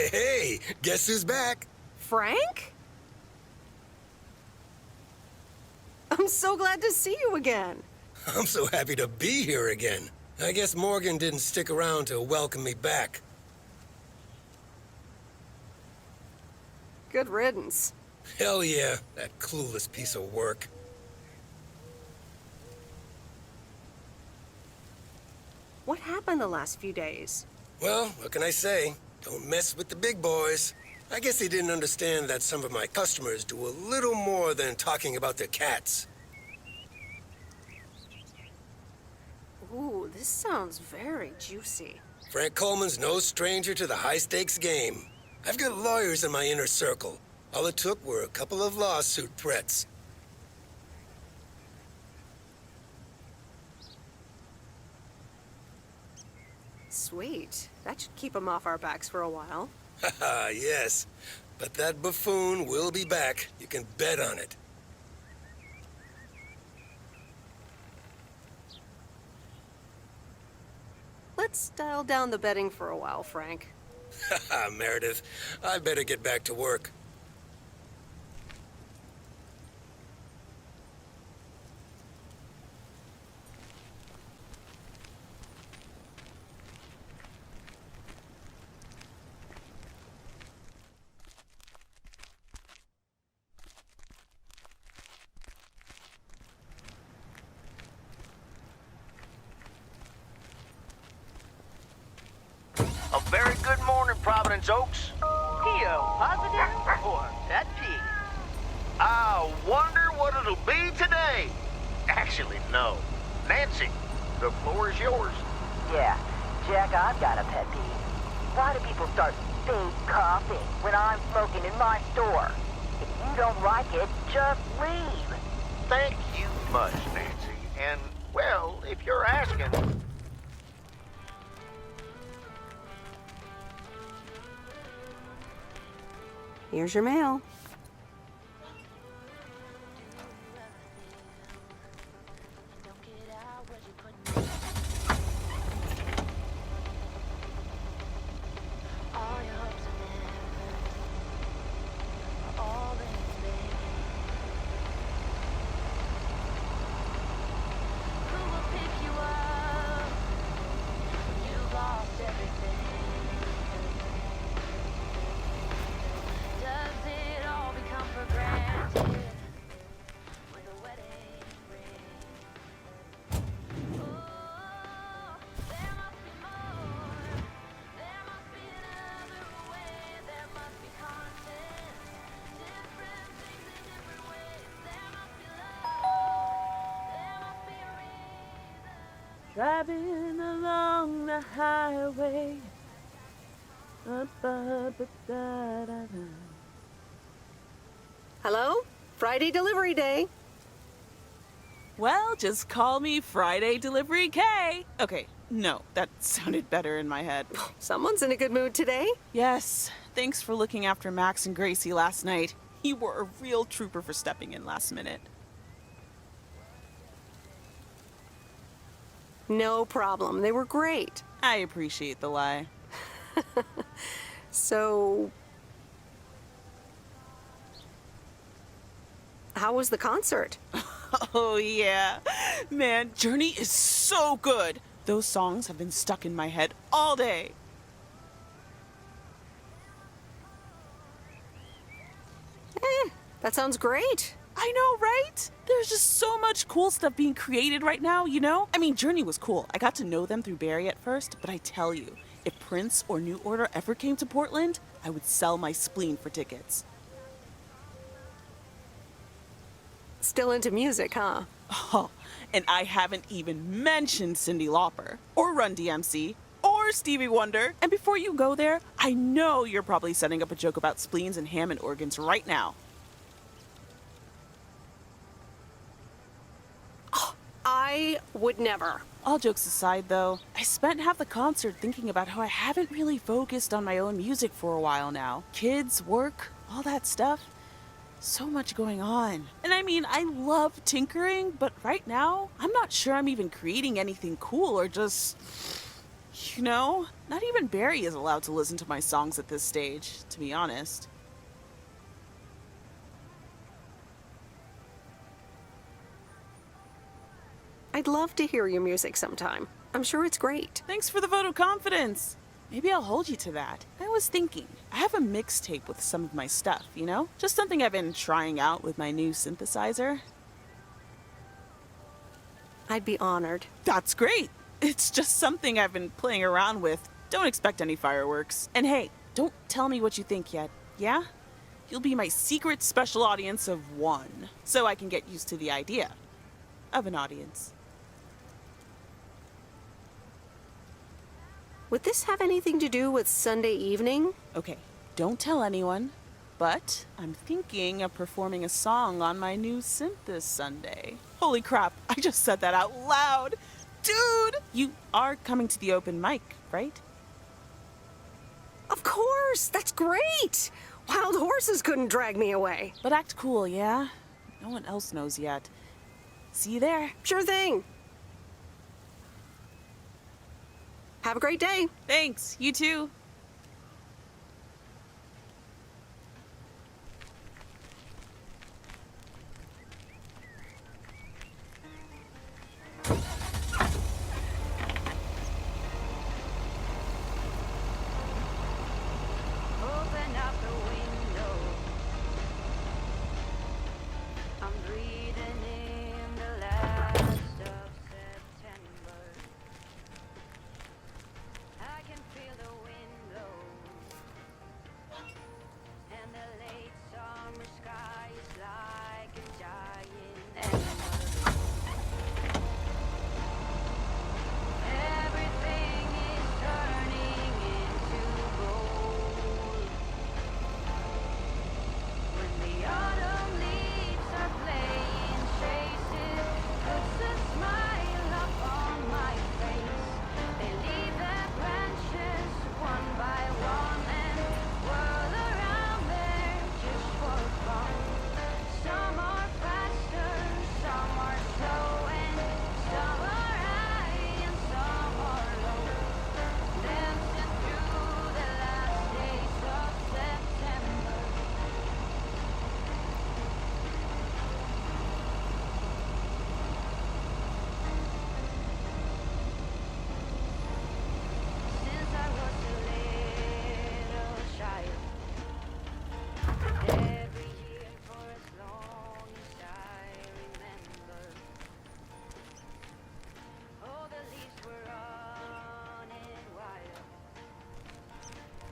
Hey, guess who's back? Frank? I'm so glad to see you again. I'm so happy to be here again. I guess Morgan didn't stick around to welcome me back. Good riddance. Hell yeah, that clueless piece of work. What happened the last few days? Well, what can I say? Don't mess with the big boys. I guess they didn't understand that some of my customers do a little more than talking about their cats. Ooh, this sounds very juicy. Frank Coleman's no stranger to the high-stakes game. I've got lawyers in my inner circle. All it took were a couple of lawsuit threats. Sweet. That should keep him off our backs for a while. Haha, yes. But that buffoon will be back. You can bet on it. Let's dial down the betting for a while, Frank. Haha, Meredith. I better get back to work. A very good morning, Providence Oaks. Positive or pet peeve? I wonder what it'll be today. Actually, no. Nancy, the floor is yours. Yeah, Jack, I've got a pet peeve. Why do people start fake coughing when I'm smoking in my store? If you don't like it, just leave. Thank you much, Nancy. And, well, if you're asking... Here's your mail. Driving along the highway. Hello? Friday delivery day. Well, just call me Friday Delivery K. Okay, no, that sounded better in my head. Someone's in a good mood today. Yes, thanks for looking after Max and Gracie last night. You were a real trooper for stepping in last minute. No problem. They were great. I appreciate the lie. So, how was the concert? Oh, yeah. Man, Journey is so good. Those songs have been stuck in my head all day. That sounds great. I know, right? There's just so much cool stuff being created right now, you know? I mean, Journey was cool. I got to know them through Barry at first, but I tell you, if Prince or New Order ever came to Portland, I would sell my spleen for tickets. Still into music, huh? Oh, and I haven't even mentioned Cyndi Lauper, or Run DMC, or Stevie Wonder. And before you go there, I know you're probably setting up a joke about spleens and Hammond organs right now. I would never. All jokes aside, though, I spent half the concert thinking about how I haven't really focused on my own music for a while now. Kids, work, all that stuff. So much going on. And I mean, I love tinkering, but right now, I'm not sure I'm even creating anything cool or just You know, not even Barry is allowed to listen to my songs at this stage, to be honest. I'd love to hear your music sometime. I'm sure it's great. Thanks for the vote of confidence. Maybe I'll hold you to that. I was thinking, I have a mixtape with some of my stuff, you know? Just something I've been trying out with my new synthesizer. I'd be honored. That's great. It's just something I've been playing around with. Don't expect any fireworks. And hey, don't tell me what you think yet, yeah? You'll be my secret special audience of one, so I can get used to the idea of an audience. Would this have anything to do with Sunday evening? Okay, don't tell anyone, but I'm thinking of performing a song on my new synth this Sunday. Holy crap, I just said that out loud. Dude, you are coming to the open mic, right? Of course! That's great! Wild horses couldn't drag me away. But act cool, yeah? No one else knows yet. See you there. Sure thing. Have a great day. Thanks, you too. Open up the window. I'm breathing in the last of September. I can feel the wind blow, and the late summer sky is like a giant ember. Everything is turning into gold. When the autumn leaves are playing chases, puts a smile up on my face. They leave their branches one by one and whirl around there just for fun. Some are faster, some are slow, and some are high and some are low. Dancing through the last days of September. Since I was a little child, every year for as long as I remember, all the leaves were running wild,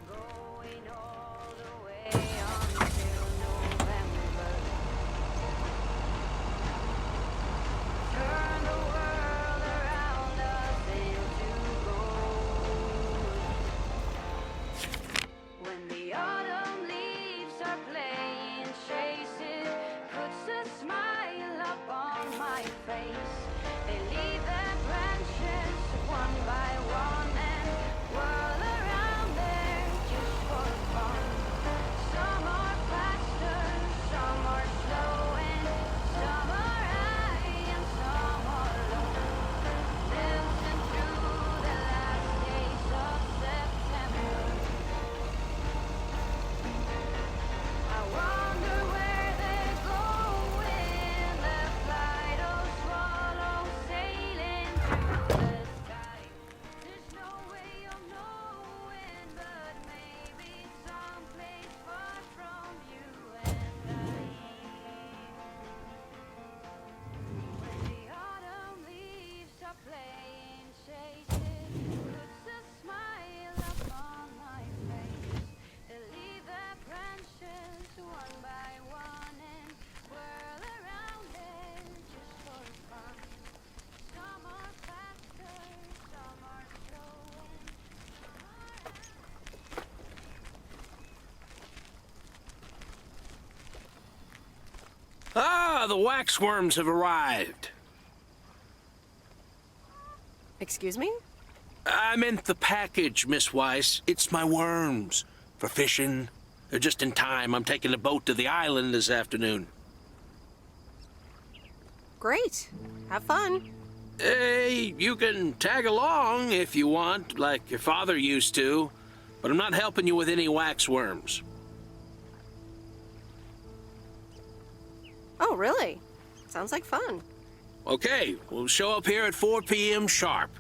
going all the way until November. Turn the world around us into gold. When the autumn leaves are playing chases, puts a smile up on my face. They leave their branches one by one and whirl around there just for fun. Some are faster, some are slow, and some are high and some are low. Dancing through the last days of September. I wonder where they go in their flight, oh swallow sailing through the sky. There's no way of knowing, but maybe someplace far from you and I. When the autumn leaves are playing chases, puts a smile up on my face. They leave their branches one by one and whirl around there just for fun. Some are faster, some are slow, and some are Ah, the waxworms have arrived. Excuse me? I meant the package, Miss Weiss. It's my worms. For fishing. They're just in time. I'm taking a boat to the island this afternoon. Great. Have fun. Hey, you can tag along if you want, like your father used to, but I'm not helping you with any waxworms. Oh, really? Sounds like fun. Okay, we'll show up here at 4 p.m. sharp.